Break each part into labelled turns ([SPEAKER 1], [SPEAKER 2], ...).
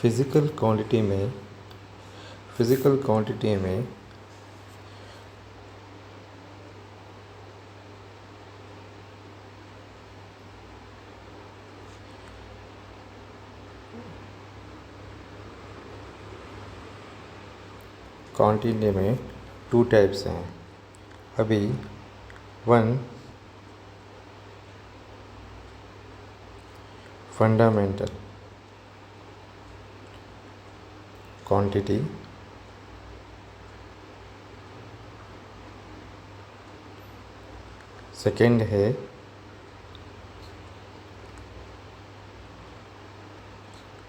[SPEAKER 1] Physical quantity में two types हैं। अभी वन फंडामेंटल क्वांटिटी, सेकेंड है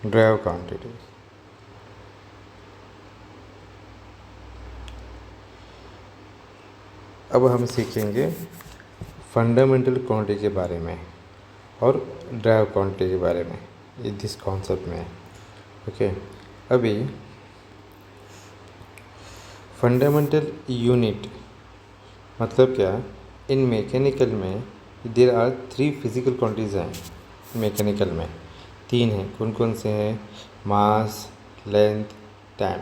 [SPEAKER 1] ड्राइव क्वांटिटी। अब हम सीखेंगे फंडामेंटल क्वांटिटी के बारे में और ड्राइव क्वांटिटी के बारे में, दिस कॉन्सेप्ट में। ओके, अभी फंडामेंटल यूनिट मतलब क्या? इन मैकेनिकल में देयर आर 3 फिजिकल क्वांटिटीज़ हैं। मैकेनिकल में 3 हैं। कौन कौन से हैं? मास, लेंथ, टाइम।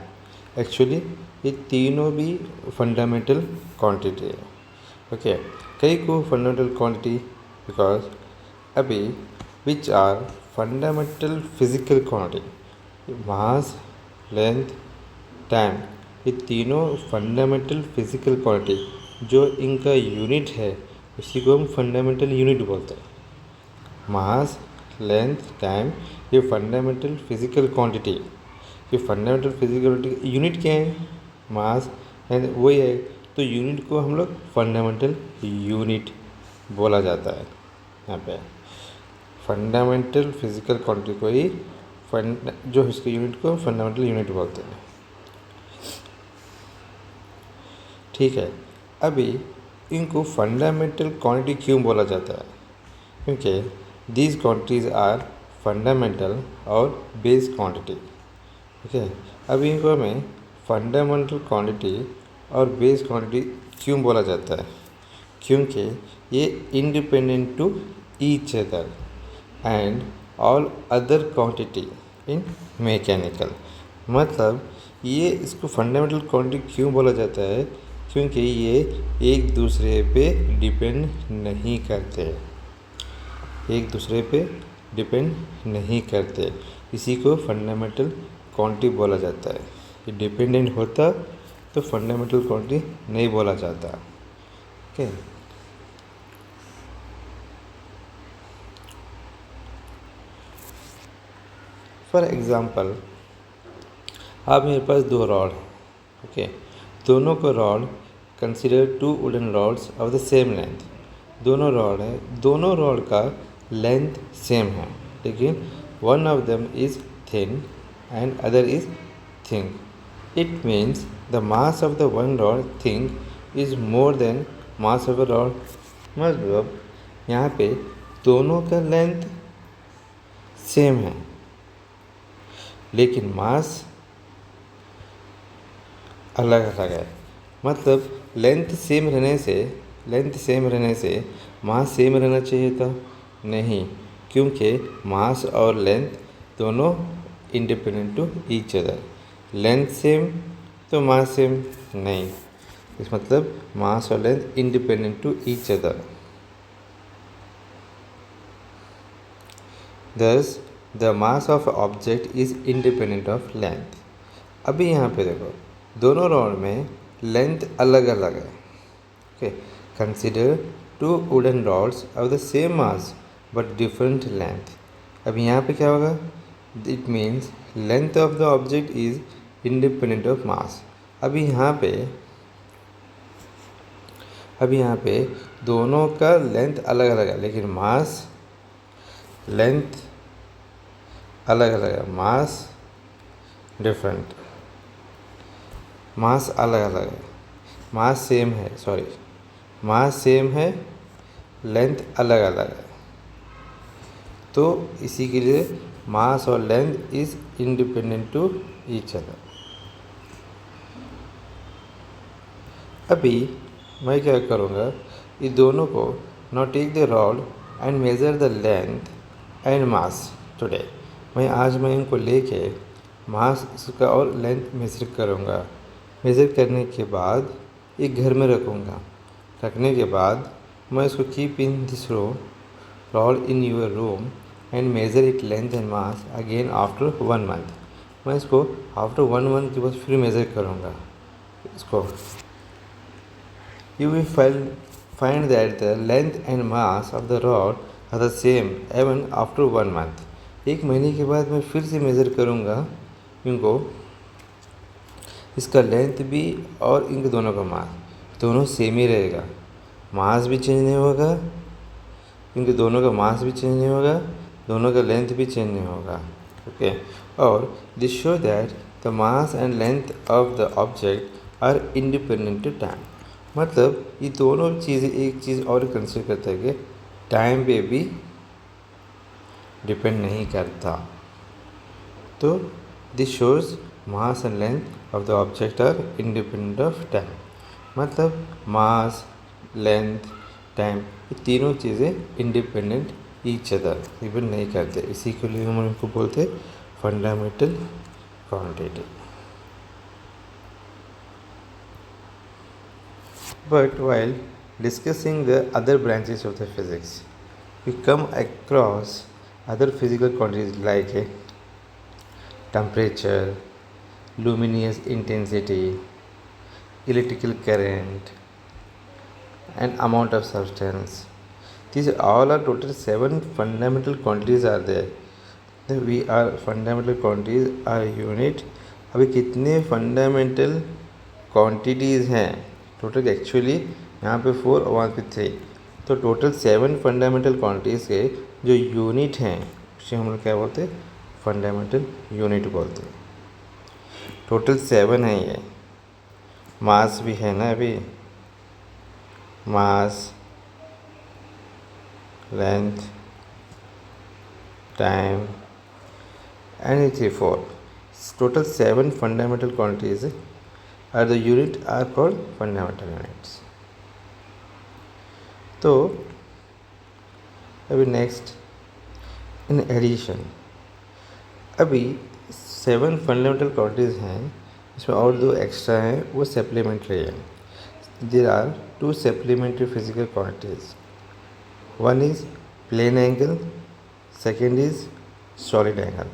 [SPEAKER 1] एक्चुअली ये तीनों भी फंडामेंटल क्वांटिटी है। ओके, कई को फंडामेंटल क्वांटिटी बिकॉज अभी which are fundamental physical quantity, mass, length, time, ये तीनों फंडामेंटल फिजिकल क्वांटिटी जो इनका यूनिट है उसी को हम फंडामेंटल यूनिट बोलते हैं। मास, लेंथ, टाइम ये फंडामेंटल फिजिकल क्वांटिटी। ये फंडामेंटल फिजिकल यूनिट क्या है? मास एंड वही है, तो यूनिट को हम लोग फंडामेंटल यूनिट बोला जाता है। यहाँ पे फंडामेंटल फिजिकल क्वांटिटी को ही जो इसके यूनिट को फंडामेंटल यूनिट बोलते हैं। ठीक है, अभी इनको फंडामेंटल क्वांटिटी क्यों बोला जाता है? क्योंकि दीज क्वांटिटीज आर फंडामेंटल और बेस क्वांटिटी। ओके, अभी इनको हमें फंडामेंटल क्वांटिटी और बेस क्वांटिटी क्यों बोला जाता है? क्योंकि ये independent to each other and all other quantity in mechanical. मतलब ये इसको फंडामेंटल क्वांटिटी क्यों बोला जाता है? क्योंकि ये एक दूसरे पे डिपेंड नहीं करते, एक दूसरे पे डिपेंड नहीं करते, इसी को फंडामेंटल क्वांटिटी बोला जाता है। ये डिपेंडेंट होता तो फंडामेंटल क्वांटिटी नहीं बोला जाता। ओके, फॉर एग्ज़ाम्पल अब मेरे पास 2 रॉड हैं। ओके, दोनों को rod consider 2 wooden rods of the same length. दोनों रॉड हैं, दोनों रॉड का लेंथ सेम है, लेकिन one of them is thin and other is thin. It means the mass of the one rod thin is more then mass of a rod. मतलब यहाँ पे दोनों का लेंथ सेम है, लेकिन मास अलग अलग है। मतलब लेंथ सेम रहने से मास सेम रहना चाहिए था? नहीं, क्योंकि मास और लेंथ दोनों independent to each other. Length same तो मास सेम नहीं, इस मतलब मास और length independent to each other. Thus the mass of object is independent of length. अभी यहाँ पे देखो, दोनों रॉड में लेंथ अलग अलग है। Okay, consider 2 wooden rods of the same mass but different length. अभी यहाँ पे क्या होगा? It means length of the object is independent of mass. अभी यहाँ पे दोनों का लेंथ अलग अलग है, लेकिन मास लेंथ अलग अलग है, मास डिफरेंट, मास अलग अलग है, मास सेम है, मास सेम है, लेंथ अलग अलग है। तो इसी के लिए मास और length is independent to each other. अभी मैं क्या करूँगा, ये दोनों को now take the rod and measure the length and mass today. मैं इनको लेके मास इसका और लेंथ मेज़र करूँगा। मेज़र करने के बाद एक घर में रखूँगा। रखने के बाद मैं इसको keep in this room rod in your room and measure it length and mass again after 1 month. मैं इसको आफ्टर 1 मंथ के बाद फिर मेज़र करूँगा इसको। You will find that the length and mass of the rod are the same even after 1 month. एक महीने के बाद मैं फिर से मेज़र करूँगा इनको, इसका लेंथ भी और इनके दोनों का मास दोनों सेम ही रहेगा। मास भी चेंज नहीं होगा, इनके दोनों का मास भी चेंज नहीं होगा, दोनों का लेंथ भी चेंज नहीं होगा। ओके, और this show that the mass and length of the object are independent to time. मतलब ये दोनों चीज़ें एक चीज़ और कंसिडर करता है कि टाइम पे भी डिपेंड नहीं करता। तो this shows mass and length of the object are independent of time. मतलब मास, लेंथ, टाइम ये तीनों चीज़ें इंडिपेंडेंट ईच अदर डिपेंड नहीं करते। इसी के लिए हम उनको बोलते fundamental quantity. But while discussing the other branches of the physics, we come across other physical quantities like temperature, luminous intensity, electrical current, and amount of substance. These all are total 7 fundamental quantities are there. We are fundamental quantities are unit. अभी कितने fundamental quantities हैं total? Actually यहाँ पे 4 और वहाँ पे 3, तो total 7 fundamental quantities के जो यूनिट हैं उसे हम लोग क्या बोलते हैं? फंडामेंटल यूनिट बोलते हैं। टोटल 7 है ये। मास भी है ना, अभी mass, length, time and 4 total 7 fundamental quantities are the unit are called fundamental units. तो अभी नेक्स्ट इन एडिशन, अभी 7 फंडामेंटल क्वांटिटीज़ हैं, इसमें और 2 एक्स्ट्रा हैं, वो सप्लीमेंट्री हैं। There are 2 supplementary physical quantities. One is plane angle, second is solid angle.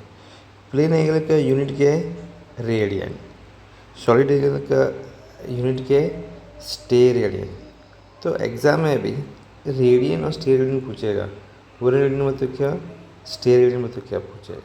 [SPEAKER 1] Plane angle का यूनिट क्या है? रेडियन। सॉलिड एंगल का यूनिट क्या है? स्टेरेडियन। तो एग्ज़ाम में भी रेडियन और स्टेरेडियन पूछेगा। वो रेडियन मतलब क्या, स्टेरेडियन मतलब क्या पूछेगा।